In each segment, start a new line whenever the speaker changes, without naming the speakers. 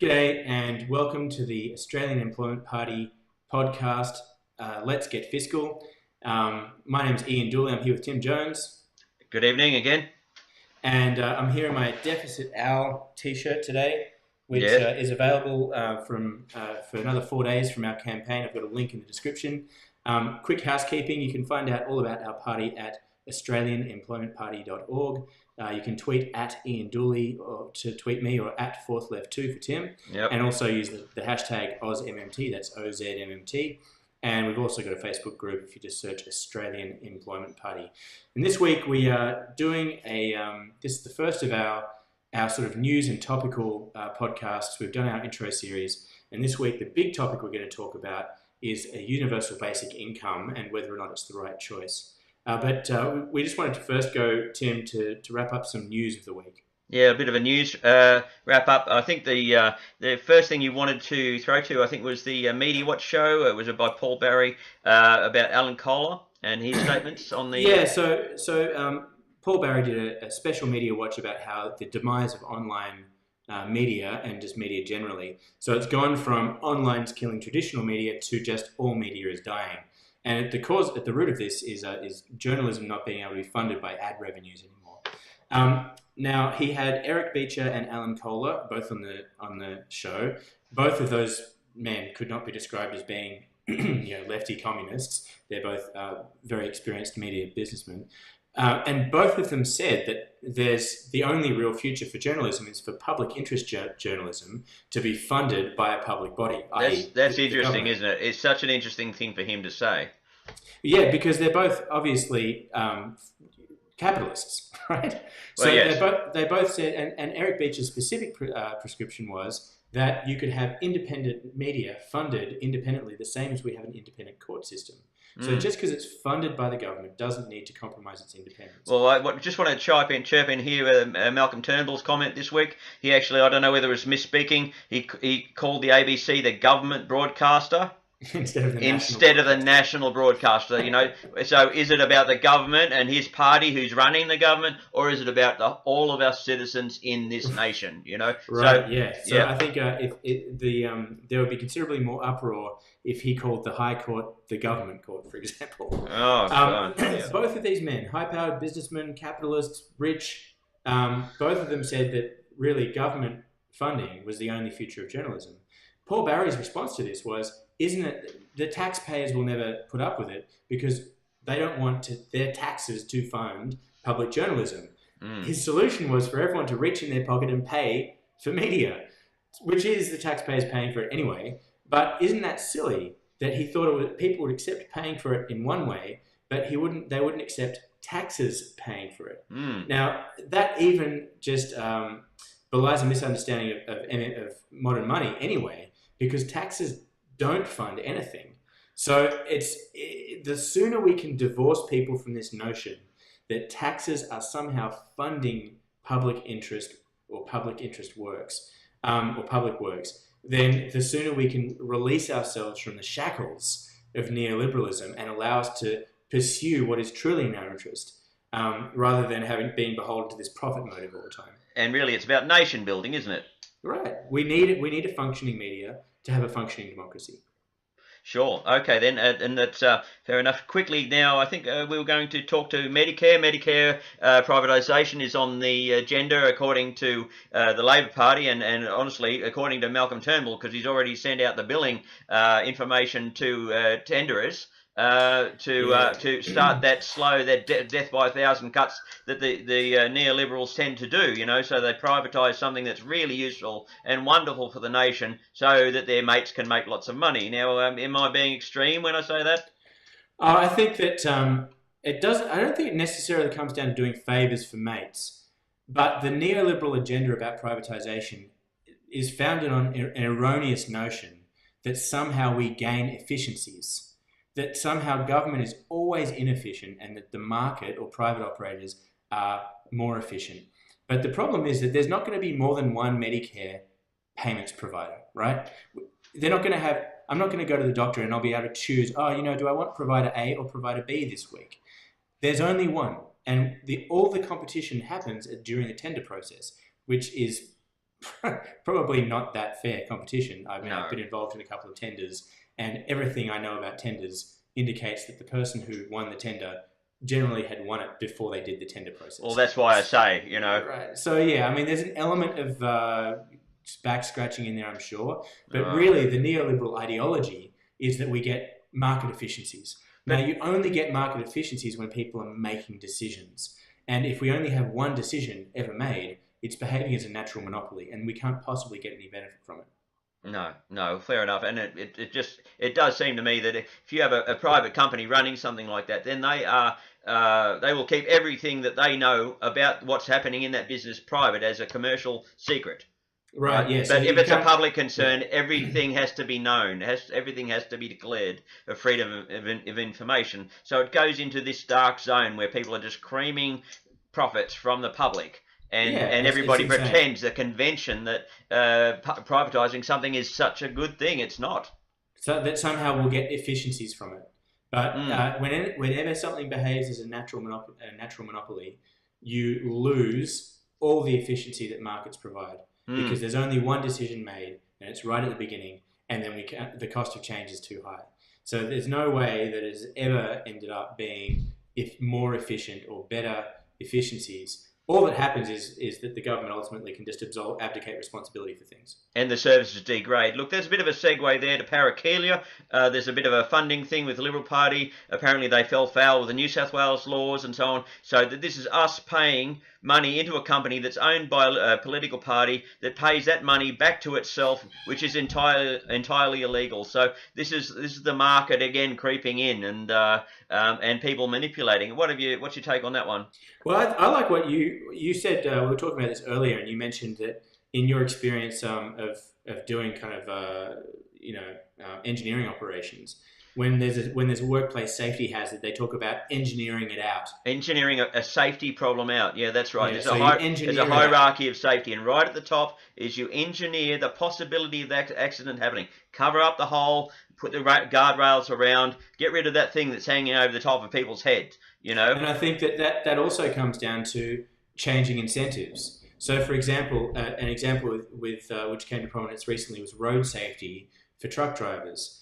G'day and welcome to the Australian Employment Party podcast, Let's Get Fiscal. My name is Iain Dooley. I'm here with Tim Jones.
Good evening again.
And I'm here in my Deficit Owl t-shirt today, which
Yes.
is available for another 4 days from our campaign. I've got a link in the description. Quick housekeeping, you can find out all about our party at australianemploymentparty.org. You can tweet at Iain Dooley or to tweet me, or at FourthLeft2 for Tim.
Yep.
And also use the hashtag OzMMT, that's OZMMT. And we've also got a Facebook group if you just search Australian Employment Party. And this week we are doing this is the first of our sort of news and topical podcasts. We've done our intro series. And this week the big topic we're going to talk about is a universal basic income and whether or not it's the right choice. But we just wanted to first go, Tim, to wrap up some news of the week.
Yeah, a bit of a news wrap up. I think the first thing you wanted to throw to, I think, was the Media Watch show. It was by Paul Barry about Alan Kohler and his statements on the...
Yeah, so Paul Barry did a special Media Watch about how the demise of online media and just media generally. So it's gone from online's killing traditional media to just all media is dying. And at the root of this is journalism not being able to be funded by ad revenues anymore. Now he had Eric Beecher and Alan Kohler both on the show. Both of those men could not be described as being lefty communists. They're both very experienced media businessmen, and both of them said that there's the only real future for journalism is for public interest journalism to be funded by a public body.
That's interesting, isn't it? It's such an interesting thing for him to say.
Yeah, because they're both obviously capitalists, right?
Well,
so
yes.
they both said, and Eric Beecher's specific prescription was that you could have independent media funded independently, the same as we have an independent court system. So just because it's funded by the government doesn't need to compromise its independence.
Well, I just want to chirp in here Malcolm Turnbull's comment this week. He actually, I don't know whether it was misspeaking, he called the ABC the government broadcaster.
Instead of
the national broadcaster, So is it about the government and his party who's running the government, or is it about all of our citizens in this nation?
Right. So I think there would be considerably more uproar if he called the High Court the government court, for example. Both of these men, high-powered businessmen, capitalists, rich, both of them said that really government funding was the only future of journalism. Paul Barry's response to this was, isn't it, the taxpayers will never put up with it because they don't want their taxes to fund public journalism. His solution was for everyone to reach in their pocket and pay for media, which is the taxpayers paying for it anyway. But isn't that silly that he thought people would accept paying for it in one way, but they wouldn't accept taxes paying for it. Now, that even just belies a misunderstanding of modern money anyway, because taxes don't fund anything. So the sooner we can divorce people from this notion that taxes are somehow funding public interest or public interest works or public works, then the sooner we can release ourselves from the shackles of neoliberalism and allow us to pursue what is truly in our interest, rather than being beholden to this profit motive all the time.
And really, it's about nation building, isn't it?
Right. We need a functioning media to have a functioning democracy.
Sure. Okay, then, and that's fair enough. Quickly now, I think we were going to talk to Medicare. Medicare privatisation is on the agenda, according to the Labor Party, and honestly, according to Malcolm Turnbull, because he's already sent out the billing information to tenderers to start that death by 1,000 cuts that the neoliberals tend to do, so they privatise something that's really useful and wonderful for the nation so that their mates can make lots of money. Now, am I being extreme when I say that?
I think that it doesn't. I don't think it necessarily comes down to doing favours for mates, but the neoliberal agenda about privatisation is founded on an erroneous notion that somehow we gain efficiencies, that somehow government is always inefficient and that the market or private operators are more efficient. But the problem is that there's not going to be more than one Medicare payments provider, right? They're not going to have, I'm not going to go to the doctor and I'll be able to choose, do I want provider A or provider B this week? There's only one. And all the competition happens during the tender process, which is probably not that fair competition. I mean, I've been involved in a couple of tenders, and everything I know about tenders indicates that the person who won the tender generally had won it before they did the tender process.
Well, that's why I say,
Right. So, yeah, I mean, there's an element of back scratching in there, I'm sure. But really, the neoliberal ideology is that we get market efficiencies. Now, you only get market efficiencies when people are making decisions. And if we only have one decision ever made, it's behaving as a natural monopoly, and we can't possibly get any benefit from it.
No, fair enough. And it does seem to me that if you have a private company running something like that, then they will keep everything that they know about what's happening in that business private as a commercial secret.
Right, yes.
But if it's a public concern, everything has to be known. Everything has to be declared of freedom of information. So it goes into this dark zone where people are just creaming profits from the public. And everybody pretends the convention that privatising something is such a good thing. It's not.
So that somehow we'll get efficiencies from it. But whenever something behaves as a natural monopoly, you lose all the efficiency that markets provide. Because there's only one decision made, and it's right at the beginning, and then the cost of change is too high. So there's no way that it's ever ended up being more efficient or better efficiencies. All that happens is that the government ultimately can just abdicate responsibility for things.
And the services degrade. Look, there's a bit of a segue there to Parakeelia. There's a bit of a funding thing with the Liberal Party. Apparently they fell foul with the New South Wales laws and so on. So this is us paying money into a company that's owned by a political party that pays that money back to itself, which is entirely illegal. So this is the market again creeping in and people manipulating. What's your take on that one?
Well, I like what you said. We were talking about this earlier, and you mentioned that in your experience of doing kind of engineering operations, when there's a workplace safety hazard, they talk about engineering it out.
Engineering a safety problem out. Yeah, that's right.
Yeah,
there's a hierarchy of safety, and right at the top is you engineer the possibility of that accident happening. Cover up the hole, put the guardrails around, get rid of that thing that's hanging over the top of people's heads. And
I think that also comes down to changing incentives. So, for example, an example with which came to prominence recently was road safety for truck drivers.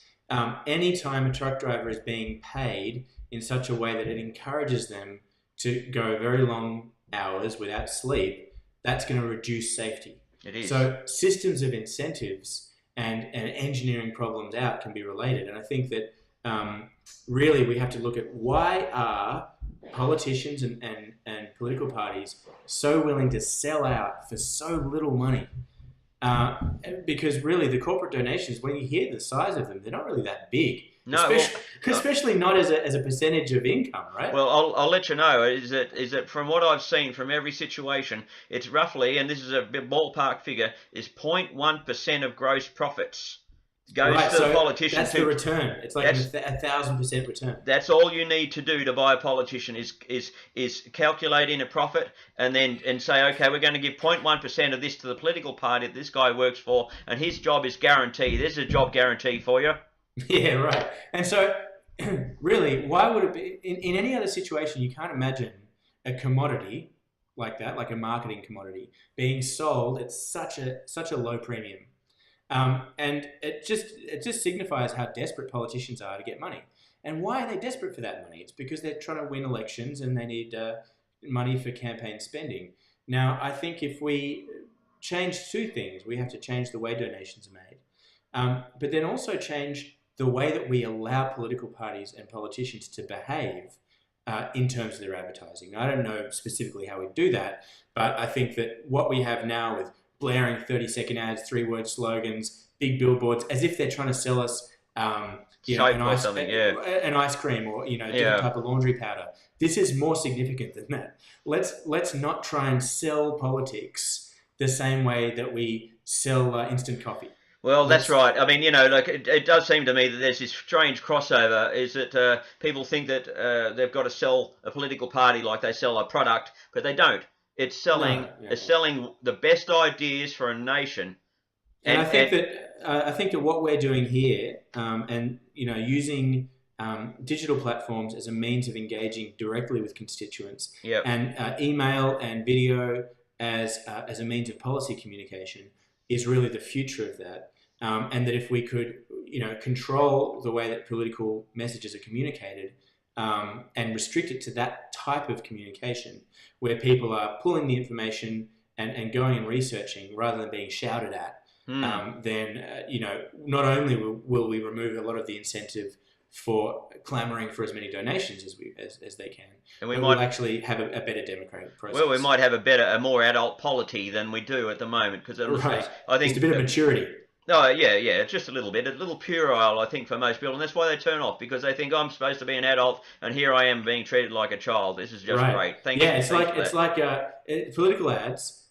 Anytime a truck driver is being paid in such a way that it encourages them to go very long hours without sleep, that's going to reduce safety.
It is.
So systems of incentives and engineering problems out can be related. And I think that really we have to look at why are politicians and political parties so willing to sell out for so little money? Because really the corporate donations, when you hear the size of them, they're not really that big.
No,
especially not as a percentage of income, right?
Well, I'll let you know, is that from what I've seen from every situation, it's roughly, and this is a ballpark figure, is 0.1% of gross profits goes to the politician.
That's the return. It's like 1,000% return.
That's all you need to do to buy a politician is calculate in a profit and say, okay, we're going to give 0.1% of this to the political party that this guy works for, and his job is guaranteed. There's a job guarantee for you.
Yeah, right. And so, really, why would it be in any other situation? You can't imagine a commodity like that, like a marketing commodity, being sold at such a low premium. And it just signifies how desperate politicians are to get money. And why are they desperate for that money? It's because they're trying to win elections and they need money for campaign spending. Now, I think if we change two things, we have to change the way donations are made, but then also change the way that we allow political parties and politicians to behave in terms of their advertising. Now, I don't know specifically how we do that, but I think that what we have now with blaring 30-second ads, 3-word slogans, big billboards, as if they're trying to sell us an ice cream or different type of laundry powder. This is more significant than that. Let's not try and sell politics the same way that we sell instant coffee.
Well, that's right. I mean, it does seem to me that there's this strange crossover, is that people think that they've got to sell a political party like they sell a product, but they don't. It's selling the best ideas for a nation.
And I think that what we're doing here, and using digital platforms as a means of engaging directly with constituents, and email and video as a means of policy communication is really the future of that, and that if we could, control the way that political messages are communicated, and restrict it to that type of communication, where people are pulling the information and going and researching rather than being shouted at, then not only will we remove a lot of the incentive for clamouring for as many donations as they can, and we'll actually have a better democratic process.
Well, we might have a more adult polity than we do at the moment, because
right.
I think
just a bit of maturity.
Oh, yeah, just a little bit, a little puerile, I think, for most people, and that's why they turn off, because they think I'm supposed to be an adult, and here I am being treated like a child. This is just great. Thank you.
Yeah, it's like political ads,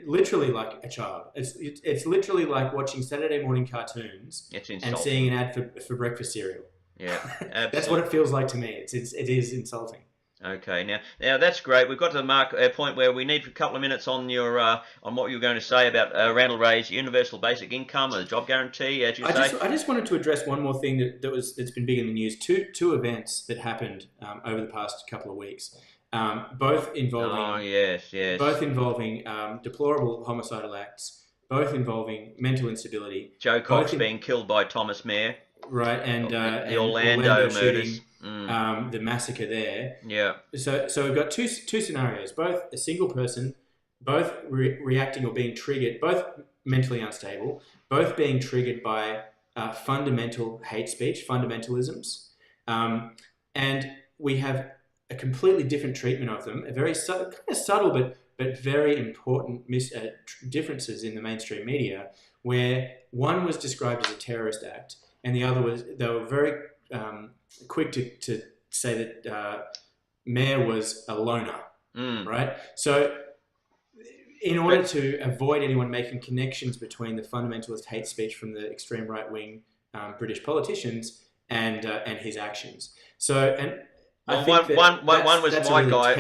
literally like a child. It's literally like watching Saturday morning cartoons and seeing an ad for breakfast cereal.
Yeah, absolutely.
That's what it feels like to me. It is insulting.
Okay, now that's great. We've got to the point where we need a couple of minutes on your on what you were going to say about Randall Wray's universal basic income or the job guarantee, as you say.
I just wanted to address one more thing that's been big in the news. Two events that happened over the past couple of weeks, both involving both involving deplorable homicidal acts, both involving mental instability.
Joe Cox being killed by Thomas Mayer.
Right, and
the Orlando murders,
the massacre there.
Yeah.
So we've got two scenarios, both a single person, both reacting or being triggered, both mentally unstable, both being triggered by fundamental hate speech, fundamentalisms, and we have a completely different treatment of them, a very subtle but very important differences in the mainstream media, where one was described as a terrorist act, and the other they were very quick to say that Mayer was a loner, right? So in order to avoid anyone making connections between the fundamentalist hate speech from the extreme right-wing British politicians and his actions. So, and I think
one was a white guy,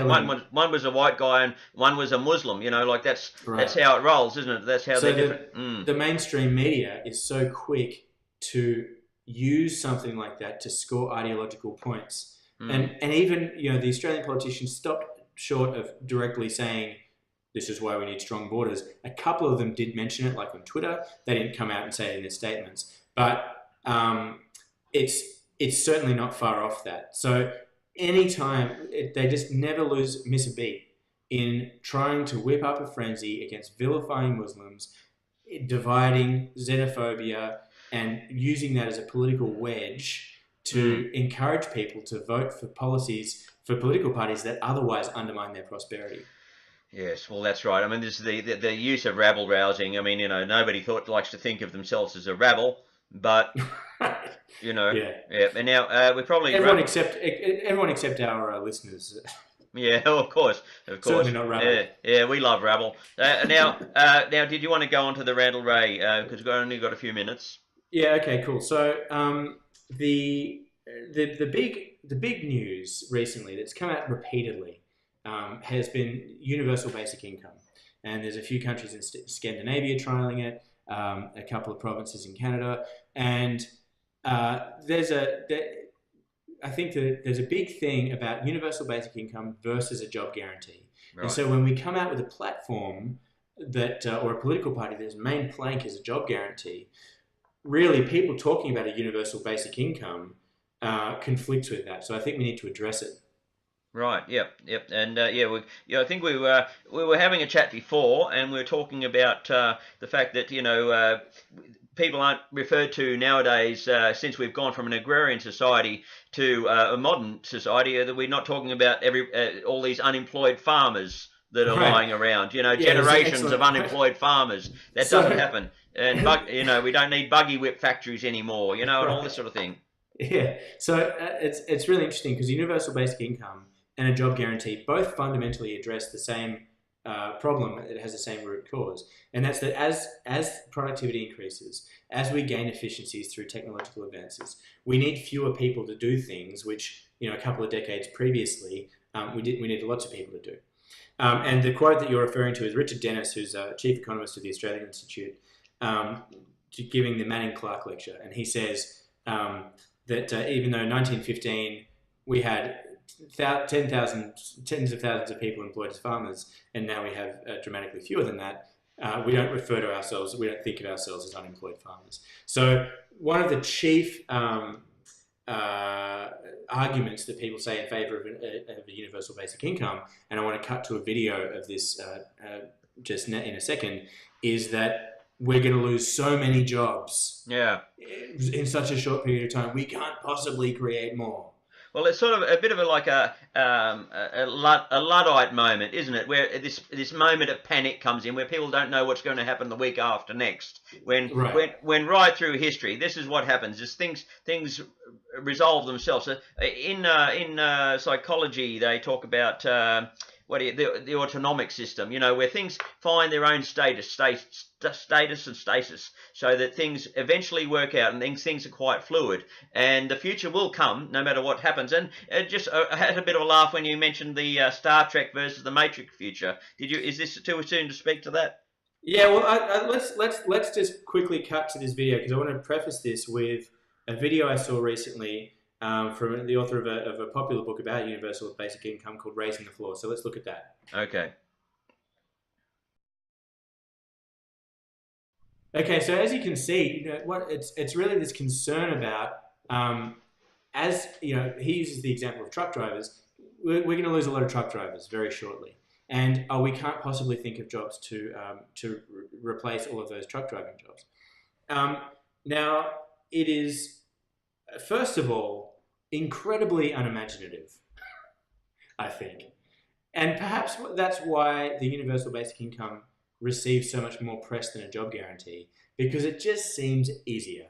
one was a white guy, and one was a Muslim. That's how it rolls, isn't it? That's how they're different.
The mainstream media is so quick to use something like that to score ideological points, and even the Australian politicians stopped short of directly saying this is why we need strong borders. A couple of them did mention it, like on Twitter. They didn't come out and say it in their statements, but it's certainly not far off that. So anytime they just never miss a beat in trying to whip up a frenzy against vilifying Muslims, dividing, xenophobia, and using that as a political wedge to encourage people to vote for political parties that otherwise undermine their prosperity.
Yes, well, that's right. I mean, this is the use of rabble rousing. I mean, nobody likes to think of themselves as a rabble, but yeah. And now we probably
everyone except our listeners.
Yeah, of course.
Certainly not rabble.
Yeah, we love rabble. Now, did you want to go on to the Randall Wray? Because we've only got a few minutes.
Yeah. Okay. Cool. So the big news recently that's come out repeatedly has been universal basic income, and there's a few countries in Scandinavia trialing it, a couple of provinces in Canada, and I think that there's a big thing about universal basic income versus a job guarantee. Right. And so when we come out with a platform that or a political party that's main plank is a job guarantee, really people talking about a universal basic income conflicts with that. So I think we need to address it.
Right. Yep. And I think we were having a chat before, and we were talking about the fact that people aren't referred to nowadays, since we've gone from an agrarian society to a modern society, that we're not talking about all these unemployed farmers that are lying around. Generations of unemployed farmers. That doesn't happen. And we don't need buggy whip factories anymore. And all this sort of thing.
Yeah. So it's really interesting because universal basic income and a job guarantee both fundamentally address the same problem. It has the same root cause, and that's that as productivity increases, as we gain efficiencies through technological advances, we need fewer people to do things which a couple of decades previously we needed lots of people to do. And the quote that you're referring to is Richard Dennis, who's chief economist of the Australian Institute, giving the Manning Clark lecture, and he says that even though in 1915 we had tens of thousands of people employed as farmers, and now we have dramatically fewer than that. We don't refer to ourselves, we don't think of ourselves as unemployed farmers. So one of the chief arguments that people say in favour of a universal basic income, and I want to cut to a video of this just in a second, is that we're going to lose so many jobs in such a short period of time. We can't possibly create more.
Well, it's sort of a bit of like a Luddite moment, isn't it? Where this moment of panic comes in, where people don't know what's going to happen the week after next. When right through history, this is what happens: is things resolve themselves. So in psychology, they talk about the autonomic system. You know, where things find their own status and stasis, so that things eventually work out, and things are quite fluid, and the future will come no matter what happens. And I had a bit of a laugh when you mentioned the Star Trek versus the Matrix future. Is this too soon to speak to that?
Yeah, well, let's just quickly cut to this video, because I want to preface this with a video I saw recently from the author of a popular book about universal basic income called Raising the Floor. So let's look at that.
Okay.
Okay, so as you can see, it's really this concern about, as you know, he uses the example of truck drivers. We're going to lose a lot of truck drivers very shortly, and we can't possibly think of jobs to replace all of those truck driving jobs. Now, it is, first of all, incredibly unimaginative, I think, and perhaps that's why the universal basic income receives so much more press than a job guarantee, because it just seems easier,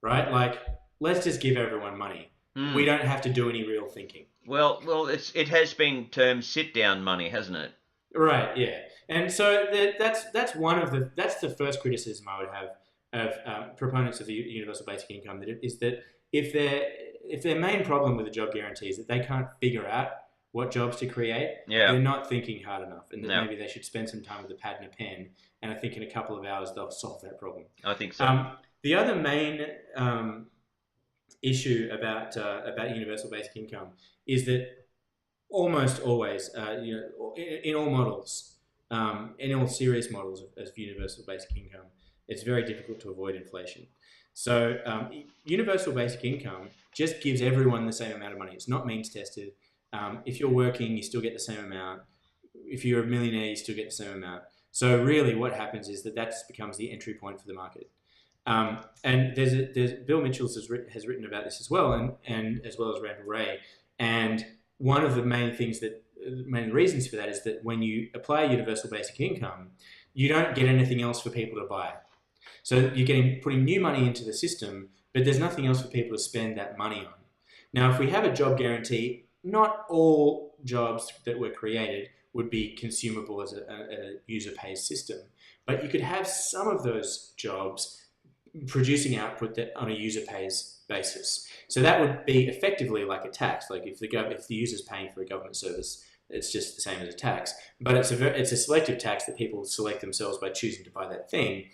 right? Like, let's just give everyone money. We don't have to do any real thinking.
Well, it has been termed sit-down money, hasn't it?
Right. Yeah. And so that's the first criticism I would have of proponents of the universal basic income. That if their main problem with the job guarantee is that they can't figure out what jobs to create, they're not thinking hard enough, and that maybe they should spend some time with a pad and a pen, and I think in a couple of hours they'll solve that problem.
I think so.
The other main issue about universal basic income is that almost always, in all models, in all serious models of universal basic income, it's very difficult to avoid inflation. So universal basic income just gives everyone the same amount of money. It's not means tested. If you're working, you still get the same amount. If you're a millionaire, you still get the same amount. So really what happens is that just becomes the entry point for the market. And there's Bill Mitchell has written about this as well, and as well as Randall Wray. And one of the main reasons for that is that when you apply universal basic income, you don't get anything else for people to buy. So you're putting new money into the system, but there's nothing else for people to spend that money on. Now, if we have a job guarantee, not all jobs that were created would be consumable as a user-pays system, but you could have some of those jobs producing output that on a user-pays basis. So that would be effectively like a tax. Like if the user's paying for a government service, it's just the same as a tax, but it's a selective tax that people select themselves by choosing to buy that thing.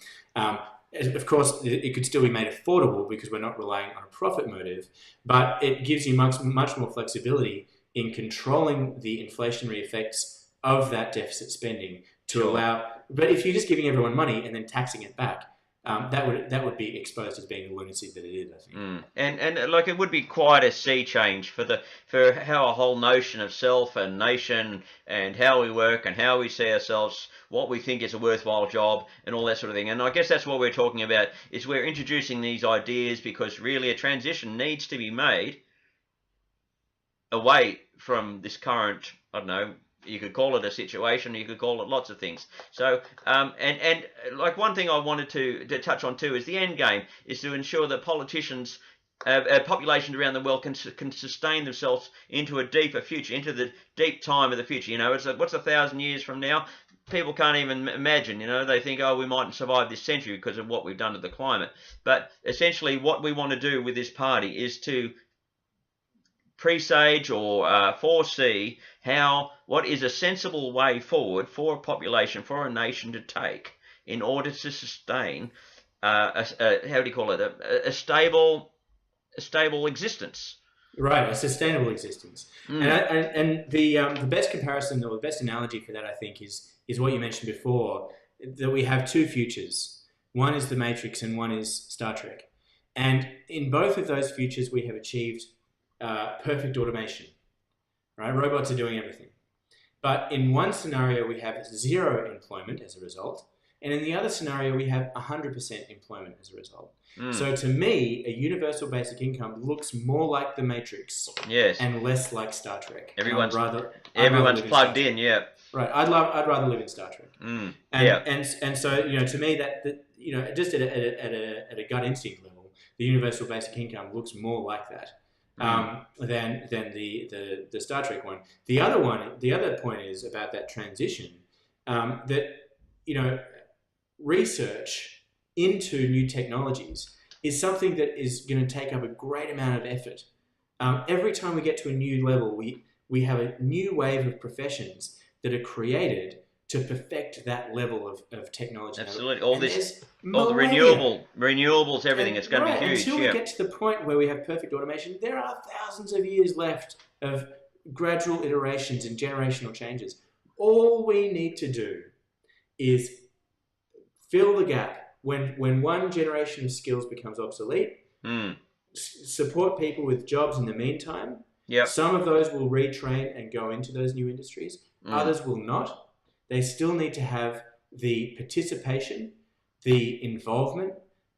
Of course, it could still be made affordable because we're not relying on a profit motive, but it gives you much more flexibility in controlling the inflationary effects of that deficit spending to allow. But if you're just giving everyone money and then taxing it back, that would be exposed as being the lunacy that it is, I think.
And like it would be quite a sea change for how a whole notion of self and nation and how we work and how we see ourselves, what we think is a worthwhile job and all that sort of thing. And I guess that's what we're talking about, is we're introducing these ideas because really a transition needs to be made away from this current, I don't know, you could call it a situation, you could call it lots of things. So, and like one thing I wanted to touch on too is the end game is to ensure that politicians, populations around the world can sustain themselves into a deeper future, into the deep time of the future. You know, it's like, what's 1,000 years from now? People can't even imagine, you know, they think, oh, we mightn't survive this century because of what we've done to the climate. But essentially what we want to do with this party is to presage or foresee what is a sensible way forward for a population, for a nation to take in order to sustain a stable existence.
Right, a sustainable existence. And the best comparison or the best analogy for that, I think, is what you mentioned before, that we have two futures. One is the Matrix and one is Star Trek. And in both of those futures, we have achieved perfect automation. Right, robots are doing everything. But in one scenario, we have zero employment as a result. And in the other scenario, we have 100% employment as a result. So to me, a universal basic income looks more like the Matrix, and less like Star Trek.
Everyone's plugged in, yeah.
Right. I'd rather live in Star Trek. And so to me that just at a gut instinct level, the universal basic income looks more like that than the Star Trek one. The other point is about that transition that research into new technologies is something that is going to take up a great amount of effort. Every time we get to a new level, we have a new wave of professions that are created to perfect that level of technology.
Absolutely. All the renewables, everything. It's going to be huge.
Until we get to the point where we have perfect automation, there are thousands of years left of gradual iterations and generational changes. All we need to do is fill the gap. When one generation of skills becomes obsolete, support people with jobs in the meantime. Some of those will retrain and go into those new industries. Others will not. They still need to have the participation, the involvement,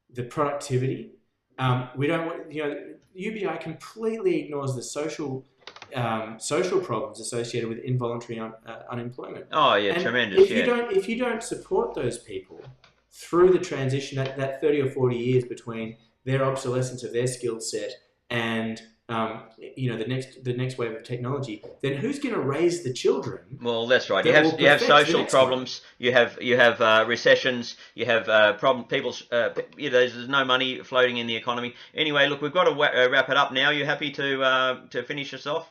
the productivity. We don't want, UBI completely ignores the social problems associated with involuntary unemployment.
Oh yeah, and tremendous.
If you don't support those people through the transition, that 30 or 40 years between their obsolescence of their skill set and the next wave of technology, then who's going to raise the children?
Well, that's right. You have social problems. You have recessions. You have people's. There's no money floating in the economy. Anyway, look, we've got to wrap it up now. You happy to finish us off?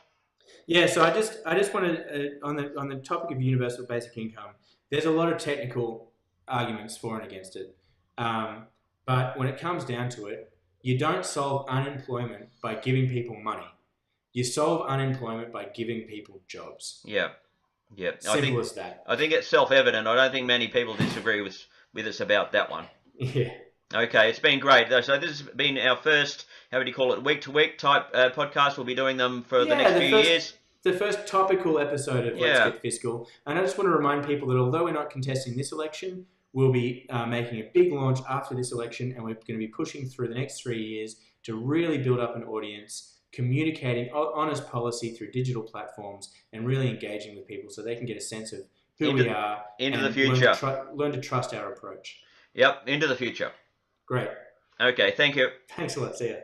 Yeah. So I just want to on the topic of universal basic income. There's a lot of technical arguments for and against it, but when it comes down to it, you don't solve unemployment by giving people money. You solve unemployment by giving people jobs.
Yeah.
Simple as that.
I think it's self-evident. I don't think many people disagree with us about that one.
Yeah.
Okay, it's been great. So this has been our first, week-to-week type podcast. We'll be doing them for the next few years.
The first topical episode of Let's Get Fiscal. And I just want to remind people that although we're not contesting this election, we'll be making a big launch after this election, and we're going to be pushing through the next 3 years to really build up an audience, communicating honest policy through digital platforms, and really engaging with people so they can get a sense of who we are
into the future.
Learn to trust our approach.
Yep, into the future.
Great.
Okay, thank you.
Thanks a lot. See ya.